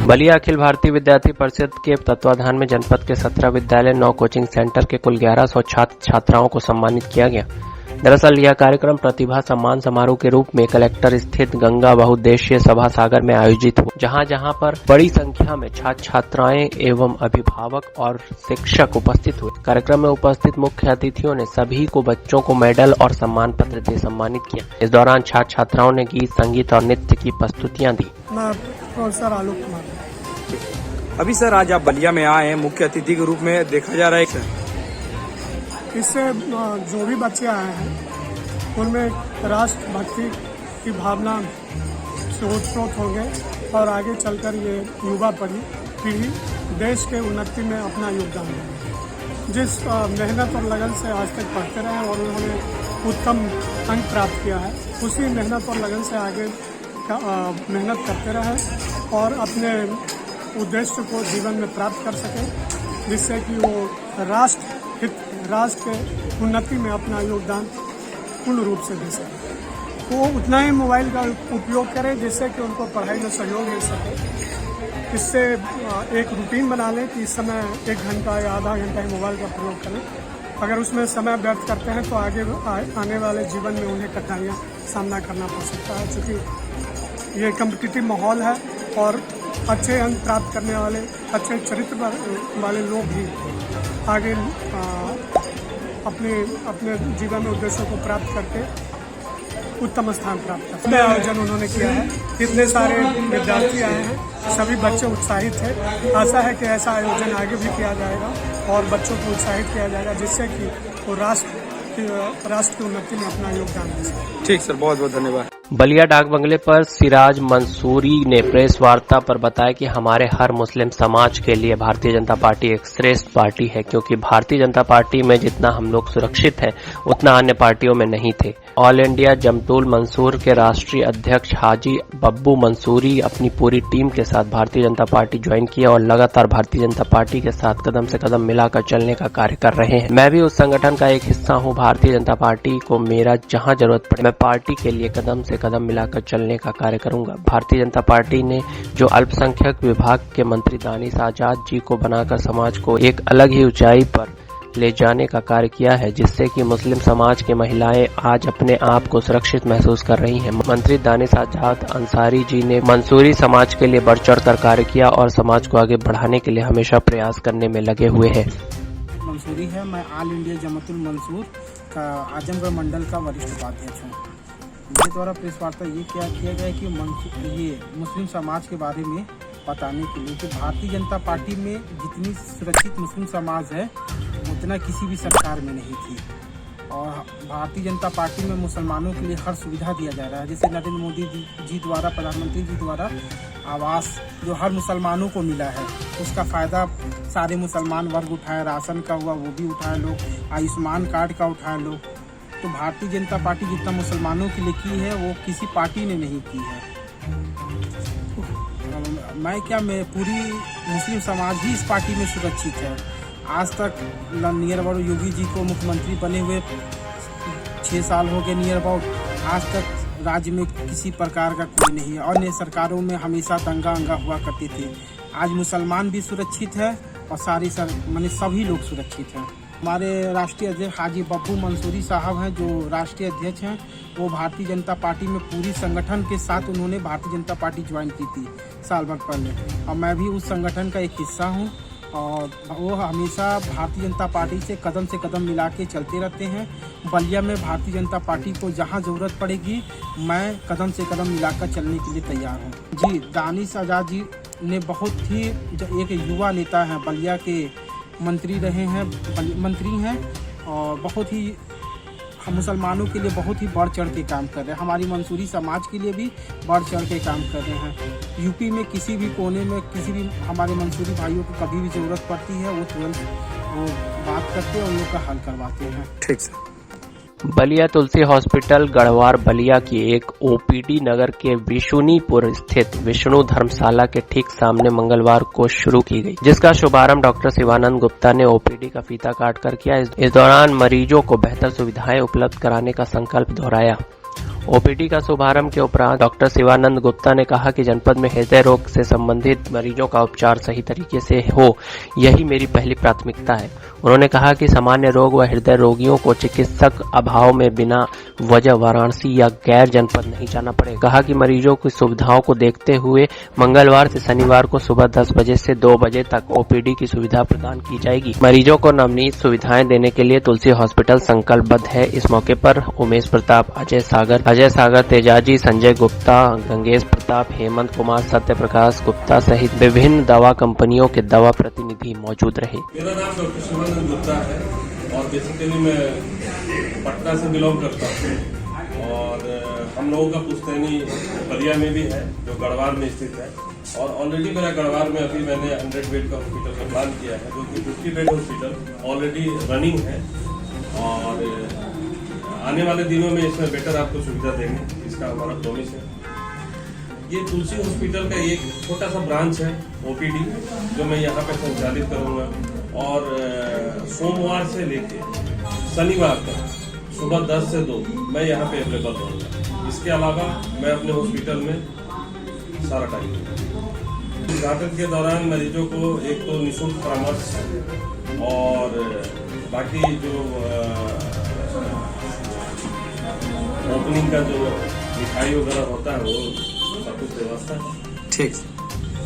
बलिया अखिल भारतीय विद्यार्थी परिषद के तत्वाधान में जनपद के 17 विद्यालय 9 कोचिंग सेंटर के कुल 1100 छात्र छात्राओं को सम्मानित किया गया। दरअसल यह कार्यक्रम प्रतिभा सम्मान समारोह के रूप में कलेक्टर स्थित गंगा बहुउद्देशीय सभा सागर में आयोजित हुआ, जहां पर बड़ी संख्या में छात्र छात्राएं एवं अभिभावक और शिक्षक उपस्थित हुए। कार्यक्रम में उपस्थित मुख्य अतिथियों ने सभी को बच्चों को मेडल और सम्मान पत्र दे सम्मानित किया। इस दौरान छात्र छात्राओं ने गीत, संगीत और नृत्य की प्रस्तुतियां दी। प्रोफेसर आलोक कुमार। अभी सर आज आप बलिया में आए हैं मुख्य अतिथि के रूप में, देखा जा रहा है सर इससे जो भी बच्चे आए हैं उनमें राष्ट्रभक्ति की भावना से ओतप्रोत होंगे और आगे चलकर ये युवा पीढ़ी देश के उन्नति में अपना योगदान देंगे। जिस मेहनत और लगन से आज तक पढ़ते रहे और उन्होंने उत्तम अंक प्राप्त किया है, उसी मेहनत और लगन से आगे मेहनत करते रहे और अपने उद्देश्य को जीवन में प्राप्त कर सके, जिससे कि वो राष्ट्र के उन्नति में अपना योगदान पूर्ण रूप से दे सके। वो उतना ही मोबाइल का उपयोग करें जिससे कि उनको पढ़ाई में सहयोग मिल सके। इससे एक रूटीन बना लें कि इस समय 1 घंटा या आधा घंटा ही मोबाइल का प्रयोग करें। अगर उसमें समय व्यर्थ करते हैं तो आगे आने वाले जीवन में उन्हें कठिनाइयाँ सामना करना पड़ सकता है, क्योंकि ये कम्पिटिटिव माहौल है और अच्छे अंक प्राप्त करने वाले, अच्छे चरित्र वाले लोग भी आगे अपने जीवन में उद्देश्यों को प्राप्त करके उत्तम स्थान प्राप्त करते हैं। आयोजन उन्होंने किया है, इतने सारे विद्यार्थी आए हैं, सभी बच्चे उत्साहित हैं। आशा है कि ऐसा आयोजन आगे भी किया जाएगा और बच्चों को उत्साहित किया जाएगा, जिससे कि वो राष्ट्र की उन्नति में अपना योगदान दे सके। ठीक सर, बहुत बहुत धन्यवाद। बलिया डाक बंगले पर सिराज मंसूरी ने प्रेस वार्ता पर बताया कि हमारे हर मुस्लिम समाज के लिए भारतीय जनता पार्टी एक श्रेष्ठ पार्टी है, क्योंकि भारतीय जनता पार्टी में जितना हम लोग सुरक्षित हैं उतना अन्य पार्टियों में नहीं थे। ऑल इंडिया जमतुल मंसूर के राष्ट्रीय अध्यक्ष हाजी बब्बू मंसूरी अपनी पूरी टीम के साथ भारतीय जनता पार्टी ज्वाइन किया और लगातार भारतीय जनता पार्टी के साथ कदम से कदम मिलाकर चलने का कार्य कर रहे हैं। मैं भी उस संगठन का एक हिस्सा हूं। भारतीय जनता पार्टी को मेरा जहां जरूरत पड़े मैं पार्टी के लिए कदम से कदम मिलाकर चलने का कार्य करूंगा। भारतीय जनता पार्टी ने जो अल्पसंख्यक विभाग के मंत्री दानिश आजाद जी को बनाकर समाज को एक अलग ही ऊंचाई पर ले जाने का कार्य किया है, जिससे कि मुस्लिम समाज की महिलाएं आज अपने आप को सुरक्षित महसूस कर रही हैं। मंत्री दानिश आजाद अंसारी जी ने मंसूरी समाज के लिए बढ़ चढ़ कर कार्य किया और समाज को आगे बढ़ाने के लिए हमेशा प्रयास करने में लगे हुए हैं। मंसूरी है, मैं ऑल इंडिया जमतुल मंसूर का आजमगढ़ मंडल का वरिष्ठ उपाध्यक्ष हूँ। मेरे द्वारा प्रेस वार्ता ये किया गया कि ये मुस्लिम समाज के बारे में बताने के लिए कि भारतीय जनता पार्टी में जितनी सुरक्षित मुस्लिम समाज है उतना किसी भी सरकार में नहीं थी, और भारतीय जनता पार्टी में मुसलमानों के लिए हर सुविधा दिया जा रहा है। जैसे नरेंद्र मोदी जी द्वारा, प्रधानमंत्री जी द्वारा आवास जो हर मुसलमानों को मिला है, उसका फ़ायदा सारे मुसलमान वर्ग उठाए। राशन का हुआ वो भी उठाए लोग, आयुष्मान कार्ड का उठाए लोग। तो भारतीय जनता पार्टी जितना मुसलमानों के लिए की है वो किसी पार्टी ने नहीं की है। मैं पूरी मुस्लिम समाज ही इस पार्टी में सुरक्षित है। आज तक नियर अबाउट योगी जी को मुख्यमंत्री बने हुए 6 साल हो गए नियर अबाउट, आज तक राज्य में किसी प्रकार का कोई नहीं है। अन्य सरकारों में हमेशा दंगा अंगा हुआ करती थी। आज मुसलमान भी सुरक्षित है और सभी लोग सुरक्षित हैं। हमारे राष्ट्रीय अध्यक्ष हाजी बब्बू मंसूरी साहब हैं, जो राष्ट्रीय अध्यक्ष हैं, वो भारतीय जनता पार्टी में पूरी संगठन के साथ उन्होंने भारतीय जनता पार्टी ज्वाइन की थी साल भर पहले, और मैं भी उस संगठन का एक हिस्सा हूँ। और वो हमेशा भारतीय जनता पार्टी से कदम मिला के चलते रहते हैं। बलिया में भारतीय जनता पार्टी को जहाँ ज़रूरत पड़ेगी मैं कदम से कदम मिलाकर चलने के लिए तैयार हूँ। जी, दानिश आजाद जी ने बहुत ही एक युवा नेता हैं, बलिया के मंत्री रहे हैं, मंत्री हैं, और बहुत ही मुसलमानों के लिए बहुत ही बढ़ चढ़ के काम कर रहे हैं। हमारी मंसूरी समाज के लिए भी बढ़ चढ़ के काम कर रहे हैं। यूपी में किसी भी कोने में किसी भी हमारे मंसूरी भाइयों को कभी भी ज़रूरत पड़ती है वो तुरंत वो बात करते हैं और उन लोग का हल करवाते हैं। ठीक सर। बलिया तुलसी हॉस्पिटल गढ़वार बलिया की एक ओपीडी नगर के विशुनीपुर स्थित विष्णु धर्मशाला के ठीक सामने मंगलवार को शुरू की गई, जिसका शुभारंभ डॉक्टर शिवानंद गुप्ता ने ओपीडी का फीता काटकर किया। इस दौरान मरीजों को बेहतर सुविधाएं उपलब्ध कराने का संकल्प दोहराया। ओपीडी का शुभारंभ के उपरांत डॉक्टर शिवानंद गुप्ता ने कहा कि जनपद में हृदय रोग से संबंधित मरीजों का उपचार सही तरीके से हो, यही मेरी पहली प्राथमिकता है। उन्होंने कहा कि सामान्य रोग व हृदय रोगियों को चिकित्सक अभाव में बिना वजह वाराणसी या गैर जनपद नहीं जाना पड़ेगा। कहा कि मरीजों की सुविधाओं को देखते हुए मंगलवार से शनिवार को सुबह 10 बजे से 2 बजे तक ओपीडी की सुविधा प्रदान की जाएगी। मरीजों को नवनीत सुविधाएं देने के लिए तुलसी हॉस्पिटल संकल्पबद्ध है। इस मौके पर उमेश प्रताप, अजय सागर तेजाजी, संजय गुप्ता, गंगेश प्रताप, हेमंत कुमार, सत्य प्रकाश गुप्ता सहित विभिन्न दवा कंपनियों के दवा प्रतिनिधि मौजूद रहे। मेरा नाम डॉक्टर शिवानंद गुप्ता है और बेसिकली मैं पटना से बिलोंग करता हूँ और हम लोगों का पुश्तैनी बलिया में भी है जो गढ़वाल में स्थित है और ऑलरेडी मेरा गढ़वाल में अभी मैंने 100 बेड का हॉस्पिटल का प्लान किया है जो कि 50 बेड हॉस्पिटल ऑलरेडी रनिंग है और आने वाले दिनों में इसमें बेटर आपको सुविधा देंगे, इसका हमारा प्रॉमिस है। ये तुलसी हॉस्पिटल का एक छोटा सा ब्रांच है ओपीडी जो मैं यहाँ पे संचालित करूँगा और सोमवार से लेके शनिवार तक सुबह 10 से 2 मैं यहाँ पे अवेलेबल रहूँगा। इसके अलावा मैं अपने हॉस्पिटल में सारा टाइम उद्घाटन के दौरान मरीजों को एक तो निःशुल्क परामर्श और बाकी जो ओपनिंग का जो मिठाई वगैरह होता है वो सब कुछ व्यवस्था है। ठीक।